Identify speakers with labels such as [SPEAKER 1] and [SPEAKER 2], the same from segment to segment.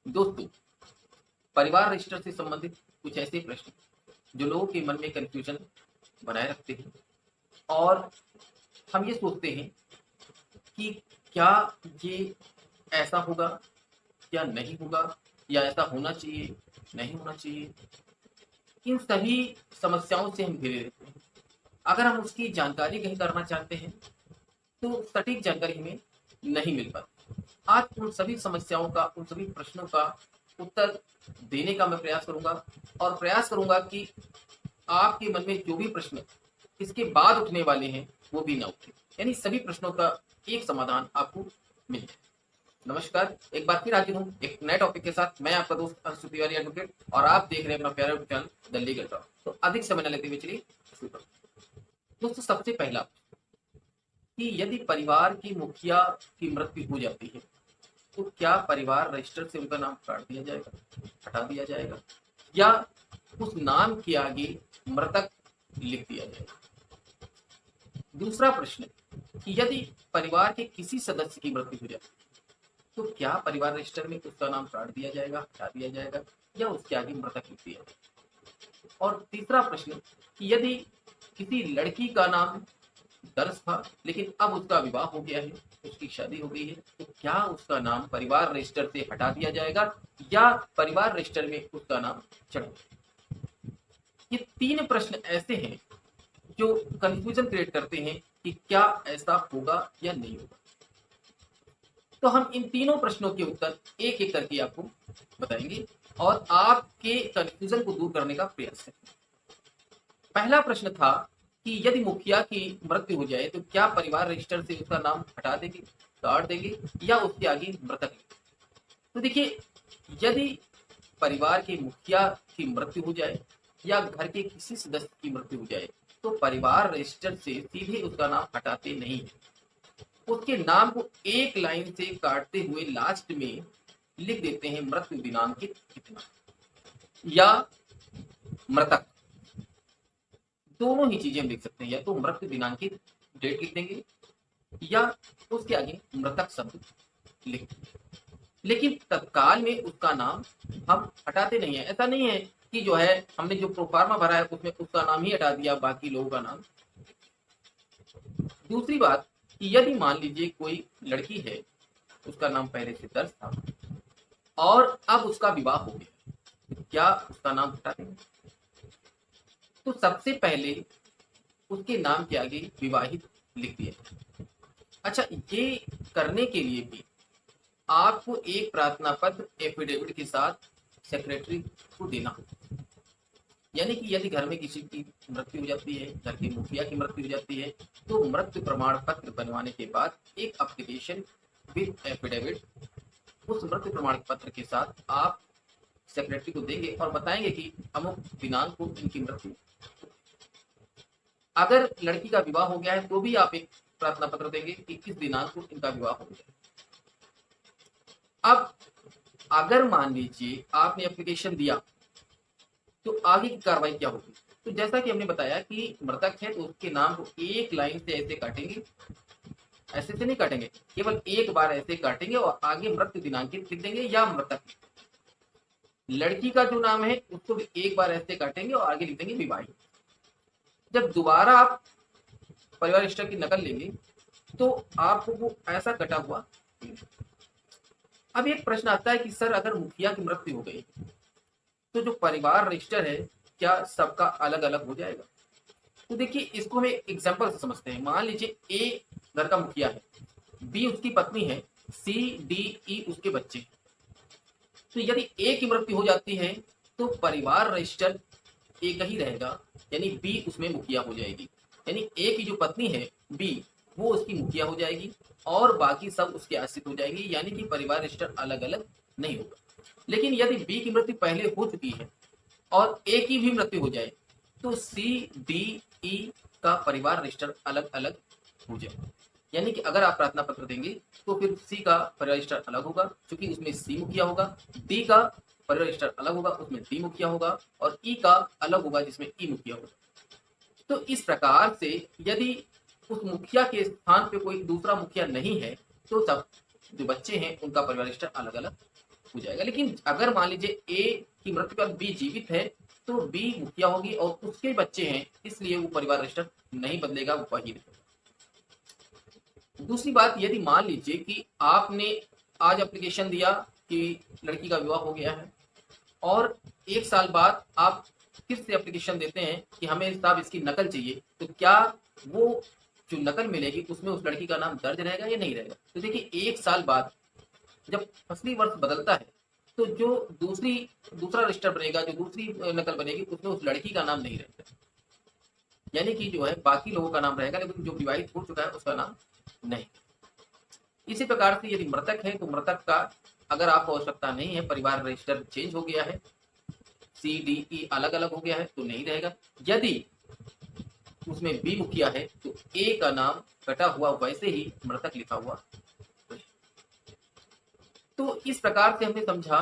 [SPEAKER 1] दोस्तों, परिवार रजिस्टर से संबंधित कुछ ऐसे प्रश्न जो लोगों के मन में कंफ्यूजन बनाए रखते हैं और हम ये सोचते हैं कि क्या ये ऐसा होगा या नहीं होगा, या ऐसा होना चाहिए, नहीं होना चाहिए। इन सभी समस्याओं से हम घिरे रहते हैं। अगर हम उसकी जानकारी कहीं करना चाहते हैं तो सटीक जानकारी हमें नहीं मिल पाती। आज उन सभी समस्याओं का, उन सभी प्रश्नों का उत्तर देने का मैं प्रयास करूंगा और प्रयास करूंगा कि आपके मन में जो भी प्रश्न इसके बाद उठने वाले हैं वो भी ना उठे, यानी सभी प्रश्नों का एक समाधान आपको मिल जाए। नमस्कार, एक बार फिर हाजिर हूँ एक नए टॉपिक के साथ। मैं आपका दोस्त अंशु तिवारी एडवोकेट और आप देख रहे हैं अपना प्यारा YouTube channel the legal talk. तो अधिक समय न लेते हुए चलिए शुरू करते हैं। दोस्तों, सबसे पहला कि यदि परिवार की मुखिया की मृत्यु हो जाती है तो क्या परिवार रजिस्टर से उनका नाम काट दिया जाएगा, हटा दिया जाएगा, या उस नाम के आगे मृतक लिख दिया जाएगा। दूसरा प्रश्न कि यदि परिवार के किसी सदस्य की मृत्यु हो जाए तो क्या परिवार रजिस्टर में उसका नाम काट दिया जाएगा, हटा दिया जाएगा, या उसके आगे मृतक लिख दिया जाएगा। और तीसरा प्रश्न कि यदि किसी लड़की का नाम दर्ज था लेकिन अब उसका विवाह हो गया है, उसकी शादी हो गई है, तो क्या उसका नाम परिवार रजिस्टर से हटा दिया जाएगा या परिवार रजिस्टर में उसका नाम चढ़ेगा। ये तीन प्रश्न ऐसे हैं जो कंफ्यूजन क्रिएट करते हैं कि क्या ऐसा होगा या नहीं होगा। तो हम इन तीनों प्रश्नों के उत्तर एक एक करके आपको बताएंगे और आपके कंफ्यूजन को दूर करने का प्रयास करेंगे। पहला प्रश्न था कि यदि मुखिया की मृत्यु हो जाए तो क्या परिवार रजिस्टर से उसका नाम हटा देंगे, काट देंगे, या उसके आगे मृतक। तो देखिए, यदि परिवार के मुखिया की मृत्यु हो जाए या घर के किसी सदस्य की मृत्यु हो जाए तो परिवार रजिस्टर से सीधे उसका नाम हटाते नहीं है। उसके नाम को एक लाइन से काटते हुए लास्ट में लिख देते हैं मृत्यु दिनांकित इतना या मृतक। दोनों ही चीजें हम लिख सकते हैं, या तो मृत्यु दिनांकित डेट लिख देंगे या उसके आगे मृतक शब्द लिख देंगे। लेकिन तत्काल में उसका नाम हम हटाते नहीं है। ऐसा नहीं है कि जो है हमने जो प्रोफार्मा भरा है उसमें उसका नाम ही हटा दिया, बाकी लोगों का नाम। दूसरी बात कि यदि मान लीजिए कोई लड़की है, उसका नाम पहले से दर्ज था और अब उसका विवाह हो गया, तो क्या उसका नाम हटा देंगे। तो सबसे पहले उसके नाम के आगे विवाहित लिख दिया। अच्छा, ये करने के लिए भी आपको एक प्रार्थना पत्र एफिडेविट के साथ सेक्रेटरी को देना होगा। यानी कि यदि घर में किसी की मृत्यु हो जाती है, घर के मुखिया की मृत्यु हो जाती है, तो मृत्यु प्रमाण पत्र बनवाने के बाद एक एप्लीकेशन विद एफिडेविट उस मृत्यु प्रमाण पत्र के साथ आप सेक्रेटरी को देंगे और बताएंगे कि अमुक दिनांक को इनकी मृत्यु। अगर लड़की का विवाह हो गया है तो भी आप एक प्रार्थना पत्र देंगे कि इस दिनांक को इनका विवाह हो गया। अब अगर मान लीजिए आपने एप्लीकेशन दिया तो आगे की कार्रवाई क्या होगी। तो जैसा कि हमने बताया कि मृतक है तो उसके नाम को एक लाइन से ऐसे काटेंगे, ऐसे से नहीं काटेंगे, केवल एक बार ऐसे काटेंगे और आगे मृत्यु दिनांकित लिख देंगे या मृतक। लड़की का जो नाम है उसको भी एक बार ऐसे काटेंगे और आगे लिख देंगे विवाहित। जब दोबारा आप परिवार रजिस्टर की नकल लेंगे तो आपको वो ऐसा कटा हुआ। अब एक प्रश्न आता है कि सर, अगर मुखिया की मृत्यु हो गई तो जो परिवार रजिस्टर है क्या सबका अलग अलग हो जाएगा। तो देखिए, इसको हम एक एग्जांपल से समझते हैं। मान लीजिए ए घर का मुखिया है, बी उसकी पत्नी है, सी डी ई उसके बच्चे। तो यदि ए की मृत्यु हो जाती है तो परिवार रजिस्टर एक ही रहेगा, यानी बी उसमें मुखिया हो जाएगी। यानी ए की जो पत्नी है बी, वो उसकी मुखिया हो जाएगी और बाकी सब उसके आश्रित हो जाएंगे, यानी कि परिवार रजिस्टर अलग अलग नहीं होगा। लेकिन यदि बी की मृत्यु पहले हो चुकी है और ए की भी मृत्यु हो जाए तो सी डी ई का परिवार रजिस्टर अलग अलग हो जाएगा। यानी कि अगर आप प्रार्थना पत्र देंगे तो फिर सी का परिवार रजिस्टर अलग होगा क्योंकि उसमें सी मुखिया होगा, डी का परिवार रजिस्टर अलग होगा, उसमें डी मुखिया होगा, और ई का अलग होगा जिसमें ई मुखिया होगा। तो इस प्रकार से यदि उस मुखिया के स्थान पे कोई दूसरा मुखिया नहीं है तो सब जो बच्चे हैं उनका परिवार रजिस्टर अलग अलग हो जाएगा। लेकिन अगर मान लीजिए ए की मृत्यु के बाद बी जीवित है तो बी मुखिया होगी और उसके बच्चे हैं, इसलिए वो परिवार रजिस्टर नहीं बदलेगा, वो वही रहेगा। दूसरी बात, यदि मान लीजिए कि आपने आज एप्लीकेशन दिया कि लड़की का विवाह हो गया है और 1 साल बाद आप फिर से एप्लीकेशन देते हैं कि हमें साहब इसकी नकल चाहिए, तो क्या वो जो नकल मिलेगी उसमें उस लड़की का नाम दर्ज रहेगा या नहीं रहेगा? तो देखिए 1 साल बाद जब फसली वर्ष बदलता है तो जो दूसरा रजिस्टर बनेगा, जो दूसरी नकल बनेगी उसमें उस लड़की का नाम नहीं रहेगा, यानी कि जो है बाकी लोगों का नाम रहेगा, लेकिन जो विवाहित हो चुका है उसका नाम नहीं। इसी प्रकार से यदि मृतक है तो मृतक का अगर आपको आवश्यकता नहीं है, परिवार रजिस्टर चेंज हो गया है, सी डी ई अलग अलग हो गया है तो नहीं रहेगा। यदि उसमें बी मुखिया है तो ए का नाम कटा हुआ वैसे ही मृतक लिखा हुआ। तो इस प्रकार से हमने समझा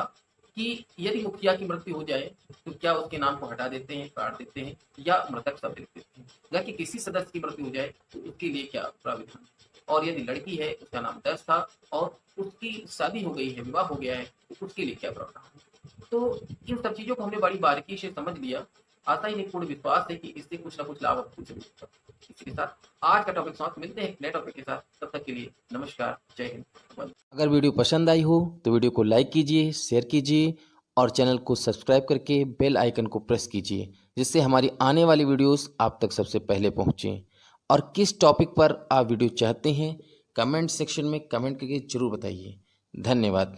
[SPEAKER 1] कि यदि मुखिया की मृत्यु हो जाए तो क्या उसके नाम को हटा देते हैं, काट देते हैं या मृतक शब्द लिख देते हैं, या कि किसी सदस्य की मृत्यु हो जाए तो उसके लिए क्या प्राविधान, और यदि लड़की है उसका नाम दर्ज था और उसकी शादी हो गई है, विवाह हो गया है, तो उसके लिए क्या प्रावधान। तो इन सब चीजों को हमने बड़ी बारीकी से समझ लिया। आशा ही नहीं, पूर्ण विश्वास है कि इससे कुछ ना कुछ लाभ आपको जरूर होगा। इसी के साथ आज का टॉपिक समाप्त, मिलते हैं नए टॉपिक के साथ, तब तक के लिए नमस्कार, जय हिंद।
[SPEAKER 2] अगर वीडियो पसंद आई हो तो वीडियो को लाइक कीजिए, शेयर कीजिए और चैनल को सब्सक्राइब करके बेल आइकन को प्रेस कीजिए, जिससे हमारी आने वाली वीडियोस आप तक सबसे पहले पहुंचें। और किस टॉपिक पर आप वीडियो चाहते हैं कमेंट सेक्शन में कमेंट करके ज़रूर बताइए। धन्यवाद।